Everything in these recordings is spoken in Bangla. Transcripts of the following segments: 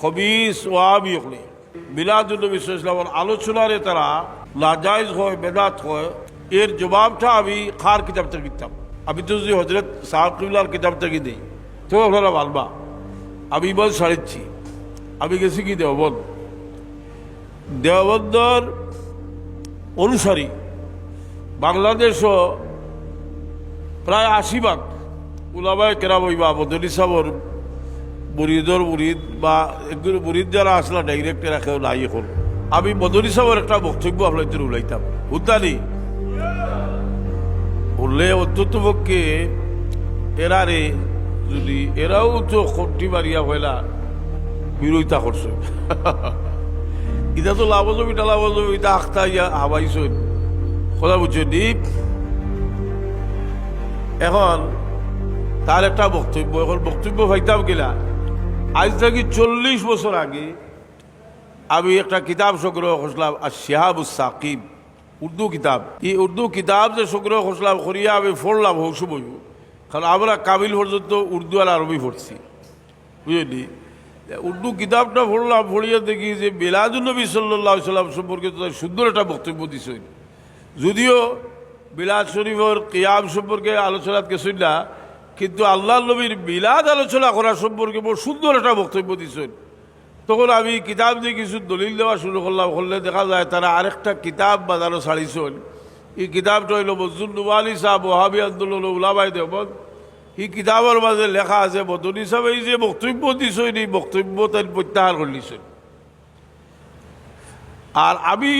খবিস ওয়াবি হলে মিলাদুন নবী সাল্লাল্লাহু আলাইহি ওয়াসাল্লামের আলোচনারে তারা নাজায়েজ হয়, বেদাত হয়, এর জবাবটা আমি খার কিতাব থেকে দিতাম। আমি তো যদি হজরত সাহেব কিবলার কিতাব থেকে দিই তো আপনারা ভালবা। আমি বল ছাড়িচ্ছি, আমি গেছি কি দেওবন্দর অনুসারী বাংলাদেশও প্রায় 80 উলামায়ে কেরাম হইবা মদনী সাহর মুরিদর মুরিদ বা একজন মুরিদ যারা আসলা ডাইরেক্ট রাখেও নাই। এখন আমি মদনী সাহর একটা বক্তব্য আপনাদের উলাইতাম উদ্দানি বললে অত্যন্ত পক্ষে এরারে যদি এরাও তো খন্টি মারিয়া হইলা বিরোধিতা করছে এটা তো লাভজমি টালাভজমি এটা আখতা ইয়া হাবাইছ কথা বুঝছো দ্বীপ। এখন তার একটা বক্তব্য, এখন বক্তব্য পাইতাম কিনা আজ থেকে 40 বছর আগে আমি একটা কিতাব সংগ্রহ করছিলাম আর শিহাবুস সাকিব উর্দু কিতাব। এই উর্দু কিতাব যে সংগ্রহ করছিলাম করিয়া আমি পড়লাম হৌসুবই, কারণ আমরা কাবিল পর্যন্ত উর্দু আর আরবি পড়ছি বুঝলি। উর্দু কিতাবটা পড়লাম, পড়িয়া দেখি যে মিলাদুন নবী সাল্লাল্লাহু আলাইহি ওয়াসাল্লাম সম্পর্কে তো সুন্দর একটা বক্তব্য দিছে। যদিও মিলাদ শরীফের কিয়াম সম্পর্কে আলোচনা কিছুই না, কিন্তু আল্লাহ নবীর মিলাদ আলোচনা করার সম্পর্কে বড় সুন্দর একটা বক্তব্য দিছেন। তখন আমি কিতাব দিয়ে কিছু দলিল দেওয়া শুরু করলাম, করলে দেখা যায় তারা আরেকটা কিতাব বাজারও ছাড়িছেন। এই কিতাবটা হইল মজদুর নুমানি সাহেব ওহাবি আন্দোলন উলামায়ে দেওবন্দ। এই কিতাবের মাঝে লেখা আছে মদনী সাহেব এই যে বক্তব্য দিছেন এই বক্তব্য তাই প্রত্যাহার করে নিছেন। আর আমি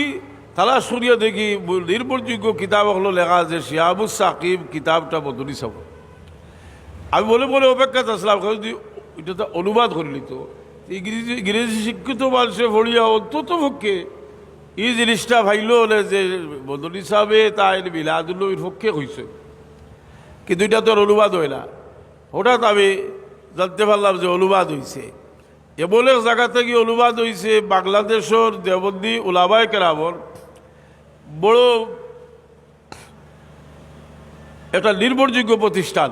তালাশ করিয়া দেখি নির্ভরযোগ্য কিতাব হলো লেখা আছে শিহাবুস সাকিব কিতাবটা মদনী সাহেব। আমি বলে বলে অপেক্ষা আসলাম যদি এটা তো অনুবাদ করে নিত ইংরেজি শিক্ষিত মানুষে ভরিয়া অন্তত পক্ষে এই জিনিসটা ভাইল হলে যে মদনী সাহেবে তাই মিলাদুন নবীর পক্ষে হয়েছে, কিন্তু এটা তো অনুবাদ হয় না। হঠাৎ আমি জানতে পারলাম যে অনুবাদ হয়েছে, এমন এক জায়গা থেকে অনুবাদ হয়েছে বাংলাদেশের দেওবন্দি উলামায়ে কেরামর বড় একটা নির্ভরযোগ্য প্রতিষ্ঠান,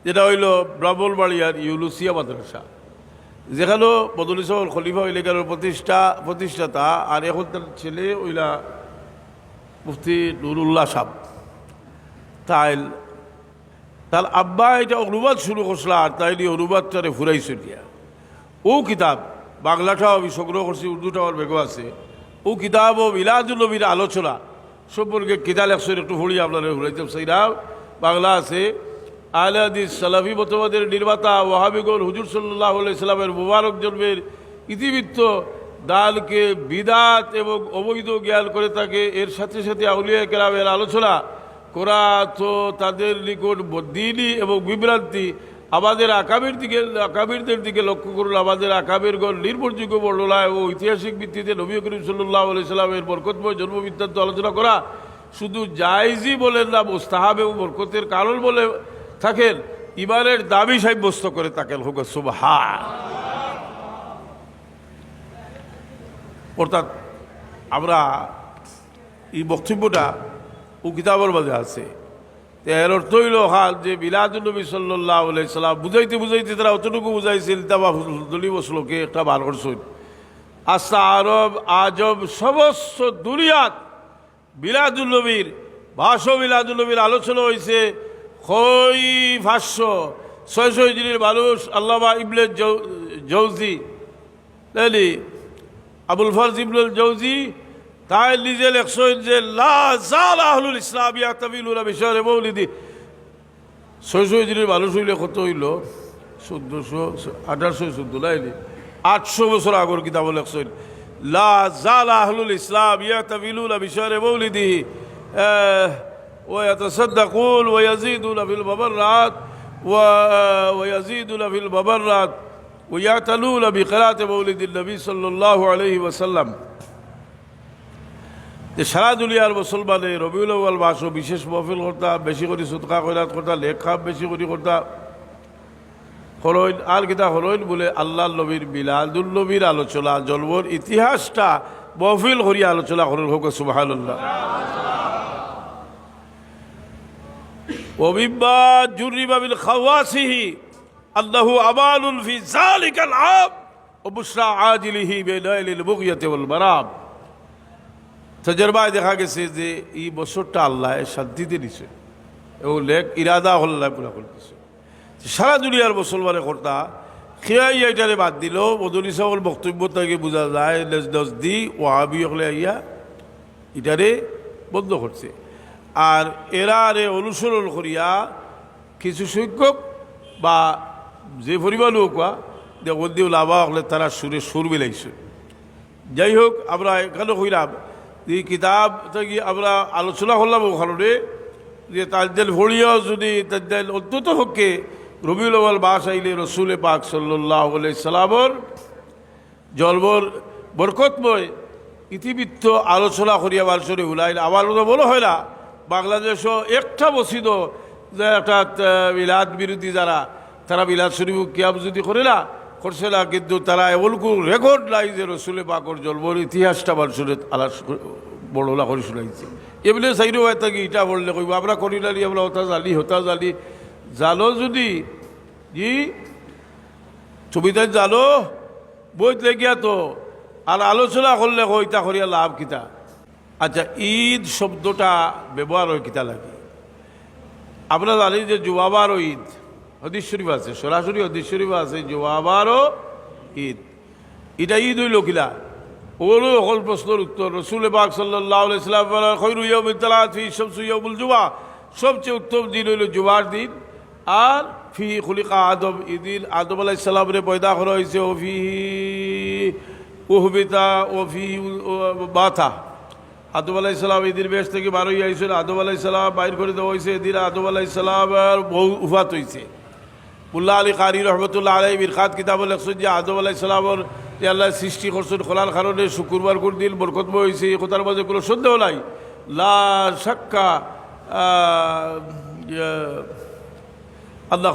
যেটা হইল ব্রাহ্মণবাড়িয়ার ইউলুসিয়া মাদ্রাসা, যেখানেও মদনী সাহেব খলিফা এলাকার প্রতিষ্ঠাতা। আর এখন তার ছেলে ওইলা মুফতি নুরুল্লাহ সাহেব। তার আব্বা এটা অনুবাদ শুরু করছিল, আর তাই নিয়ে অনুবাদটারে ফুরাইছে দিয়া। ও কিতাব বাংলাটাও আমি সংগ্রহ করছি, উর্দুটাও আমার বেগও আছে। ও কিতাব ও মিলাদুন নবীর আলোচনা সম্পর্কে কিতাব একশো একটু পড়ি আপনারা ঘুরাইতে সেইরা বাংলা আছে। আহলে হাদিস সালাফি মতবাদের নির্মাতা ওয়াহাবিগণ হুজুর সাল্লাল্লাহু আলাইহি সাল্লামের মুবারক জন্মের ইতিবৃত্ত দালকে বিদাত এবং অবৈধ জ্ঞান করে থাকে। এর সাথে সাথে আউলিয়া কেরামের আলোচনা করা তো তাদের নিকট বদ্দিনী এবং বিভ্রান্তি। আমাদের আকাবিরদের দিকে লক্ষ্য করুন। আমাদের আকাবিরগণ নির্ভরযোগ্য বর্ণনা ও ঐতিহাসিক ভিত্তিতে নবী করিম সাল্লাল্লাহু আলাইহি সাল্লামের বরকতময় জন্মবৃত্তান্ত আলোচনা করা শুধু জায়েজই বলেন না, মুস্তাহাব এবং বরকতের কারণ বলে থাকেন, ইমানের দাবি সাব্যস্ত করে থাকেন। হোক সুবহান। অর্থাৎ আমরা এই বক্তব্যটা ও কিতাবের মাঝে আছে। এর অর্থ হইল যে মিলাদুন নবী সাল্লাল্লাহু আলাইহি সাল্লাম বুঝাইতে তারা অতটুকু বুঝাইছিল দলীয় শ্লোকে একটা বার করছেন। আসা আরব আজব সমস্ত দুনিয়াত মিলাদুন নবীর মিলাদুন নবীর আলোচনা হয়েছে। 500 হিজরির মানুষ আল্লামা ইবনে জৌজি আবুল ফরজ ইবনে জৌজি তাই নিজে লেখছেন যে লা যাল আহলুল ইসলাম ইয়াতাবিলুনা বিশারে মৌলিদি। 600 হিজরির মানুষ হইলে কত হইল 1814 নাইনি 800 বছর আগর কিতাব লেখছেন লা যাল আহলুল ইসলাম ইয়াতাবিলুনা বিশারে মৌলিদি ويتصدقون ويزيدون في المبرات ويزيدون في المبرات ويعتنون بقراءة مولد النبي صلى الله عليه وسلم। সারা দুনিয়ার মুসলমানে রবিউল আউয়াল মাসও বিশেষ মাহফিল করতা, বেশি করে সদকা খয়রাত করতা, লেখা বেশি করে করতা হরইন। আর কিতা হরইন বলে আল্লাহ নবীর মিলাদুন নবীর আলোচনা জন্মর ইতিহাসটা মাহফিল করিয়া আলোচনা করেন। হোক সুবহানাল্লাহ। ومما جرب من خواصه أنه أمان في ذلك العام অবুসরা আজিলিহি বিলাইলিল বুগয়াতি ওয়াল বারাব। তজরবায় দেখা গেছে যে এই বছরটা আল্লাহ শান্তিতে দিছে এবং লেখ ইরাদা হল্লাহ পুরা করতেছে। সারা দুনিয়ার মুসলমানে কর্তা খেয়াই এটারে বাদ দিল। বদলি সাহর বক্তব্য থেকে বোঝা যায় নজদি ওয়াহাবি হলে আইয়া এটারে বন্ধ করছে। আর এরা রে অনুসরণ করিয়া কিছু সংখ্যক বা যে পরিমাণ হোক যে ওদিও লাভা হলে তারা সুরে সুর মিলাইছে। যাই হোক, আমরা এখানে হইলাম যে কিতাব থেকে আমরা আলোচনা করলাম ওখানে যে তাদের ভরিয়াও যদি তাদের অন্তত হকে রবিউল আউয়াল মাস আইলে রসুল পাক সাল্লাল্লাহু আলাইহি সাল্লামর জলবর বরকতময় ইতিবৃত্ত আলোচনা করিয়া বালসরে উলাইল। আমার মতো বলো হয় না বাংলাদেশও একটা বসিত যে একটা বিলাদ বিরোধী যারা তারা বিলাদ শরীফ কিয়াব যদি করে না করছে না, কিন্তু তারা এমন কোন রেকর্ড নাই যে রসুল পাকর জলবর ইতিহাসটা বালসরে আলাস বড়লা করে শুনাইছে। এমনি চাইরো হয় থাকি ইটা বললে কইব আমরা করি নালি আমরা হতা জালি জানো যদি জি ছবিটা জানো বইত লেগিয়া তো আর আলোচনা করলে কইতা করিয়া লাভ কিতা। আচ্ছা, ঈদ শব্দটা ব্যবহার হয় কিতা লাগে? আমরা জানি যে জুয়াবারও ঈদ হদিস শরীফ আছে, সরাসরি হদিস শরীফ আছে জুয়াবারও ঈদ। এটা ঈদ হইল কিলা? ওগুলো সকল প্রশ্নের উত্তর রসুল পাক সাল্লাল্লাহু আলাইহি সাল্লাম খৈরু ইয়াউমিত তালাত ফি শামসু ইয়াউমুল জুমআ, সবচেয়ে উত্তম দিন হইল জুমার দিন। আর ফি খুলিকা আদম, ঈদিন আদম আলাইহিস সালামরে পয়দা করা হয়েছে। ও ফি উহবিতা ও ফি বাথা, আদম আলাইহিস সালাম ঈদিন বেশ থেকে বার হইয়া আইছিল, আদম আলাইহিস সালাম বাইর করে দেওয়া হয়েছে। এদিন আদম আলাইহিস সালামের বহু উফাত হয়েছে। মুল্লা আলী কারি রহমতুল্লাহ আলাইহি মিরকাত কিতাবে লেখছেন যে আদম আলাইহিস সালামের যে আল্লাহ সৃষ্টি করছেন খোলার কারণে শুক্রবার করে দিন বরকতময় হয়েছে, এই কথার মাঝে কোনো সন্দেহ নাই। লা শাক্কা আল্লাহ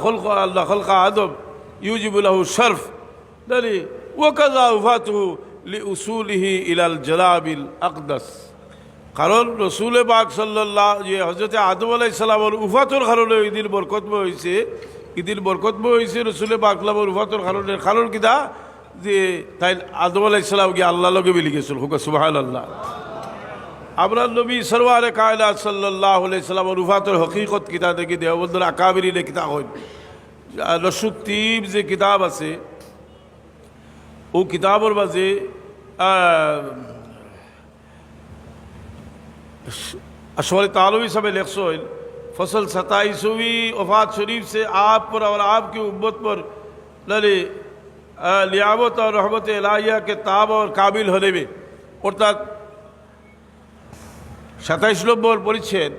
খলকা আদম ইউজিবু লাহু শরফ দালি ওয়াকাযা উফাতুহু লিউসুলিহি ইলাল জালাবিল আকদাস। কারণ রসুল পাক সাল্লাল্লাহু যে হযরত আদম আলাইহিস সালামের উফাতের কারণে এই দিন বরকতময় হয়েছে। ঈদিন বরকতময় হয়েছে রসুল পাক সাল্লামের উফাতের কারণে। কারণ কিতা যে তাই আদম আলাইহিস সালাম গিয়ে আল্লাহ লগে মিলি গেছিল। হুকা সুবহানাল্লাহ। আমরা নবী সরওয়ারে কায়নাত সাল্লাল্লাহু আলাইহি সাল্লামের উফাতের হকিকত কিতা দেখি দেওবন্দের আকাবিরিনে কিতা হয় নসুত্তিব যে কিতাব আছে ও কিতাবের মাঝে আসলে तालवी साहब लिखसोल फसल 27वीं वफात शरीफ से आप पर और आपकी उम्मत पर लियावत और रहमत इलाहिया के ताब और काबिल होने में অর্থাৎ 27 নম্বর পরিচ্ছেদ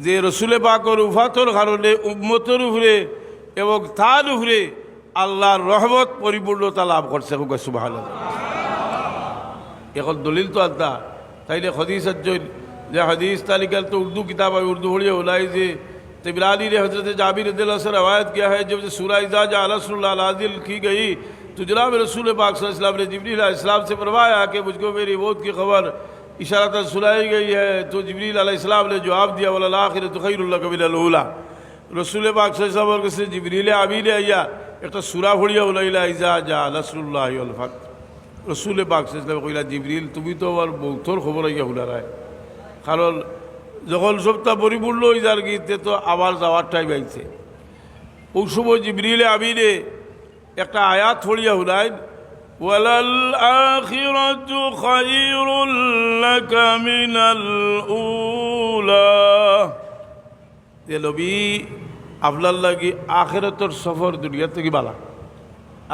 যে রসুল পাকের উফাতের কারণে উম্মতের উপরে এবং তার উপরে আল্লাহর রহমত পরিপূর্ণতা লাভ করছে। সুবহানাল্লাহ। এখন দলিল তো আদা তাইলে হদিস একজন যে हदीस तालिकल तो उर्दू किताब है, उर्दू बढ़िया उलाई जे तिबरानी ने हजरत जाबिर रज़ियल्लाहु अन्हु से रवायत किया है जब सूरह इज़ा जा रसूलुल्लाह नाज़िल की गई तो जनाब रसूल पाक सल्लल्लाहु अलैहि वसल्लम ने जिब्रील अलैहिस्सलाम से फरमाया कि मुझको मेरी मौत की खबर इशारतन सुनाई गई है। तो जिब्रील अलैहिस्सलाम ने जवाब दिया वल आखिरतु खैरुल लक मिनल ऊला। रसूल पाक सल्लल्लाहु अलैहि वसल्लम से जिब्रील आमीन आइया एक सूरा बढ़िया उलाइला इज़ा जा रसूलुल्लाह वल फत। रसूल पाक सल्लल्लाहु अलैहि वसल्लम कइला जिब्रील তুমি তো আমার মৌতর খবর আইয়া হুলারায়, কারণ যখন সবটা পরিপূর্ণ হয়ে যার গীতে তো আবার যাওয়ার টাইম আইছে। ওই সময় জিবরিলে আমিনে একটা আয়াত পড়িয়া হুনাইন ওয়ালাল আখিরাতু খায়রুল লাকা মিনাল উলা। এ নবী আপনার লাগি আখিরাতের সফর দুনিয়া থেকে বালা।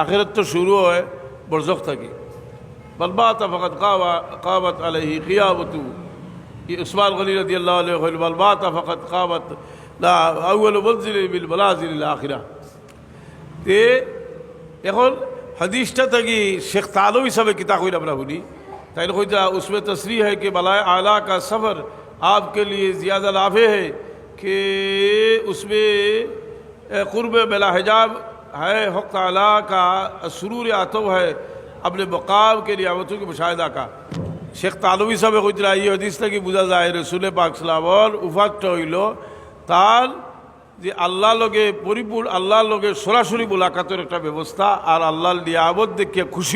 আখিরাত তো শুরু হয় বরজখ থেকে। বালবাতা ফাকাত কাবাত আলাইহি কিয়ামতু উসমান গনি রাদিয়াল্লাহু আনহু কইল বালবাতা ফাকাত কাবাত লা আউয়াল মনজিল বিল মানাজিল আখিরা। তে এখন হাদিসটা থেকে শেখ তালবী সাহেব কিতাব কইলা আমরা শুনি তাই কইতা उसमें तस्रीह है कि बलाए आला का सफ़र आपके लिए ज़्यादा लाभे है कि उसमें क़ुर्ब बिला हिजाब है, हक़ ताला का सुरूर आतव है अपने मकाम के नियामतों के मुशाहिदा का। শেখ তালবী সাহেব কইতরা এই হাদিসটা কি বোঝা যায় রসুল পাক সাল্লাল্লাহু আলাইহি ওয়াসাল্লাম উফাতটা হইল তার যে আল্লাহ লগে পরিপূর্ণ আল্লাহর লগে সরাসরি মোলাকাতের একটা ব্যবস্থা আর আল্লাহর নিয়ামত দেখিয়ে খুশি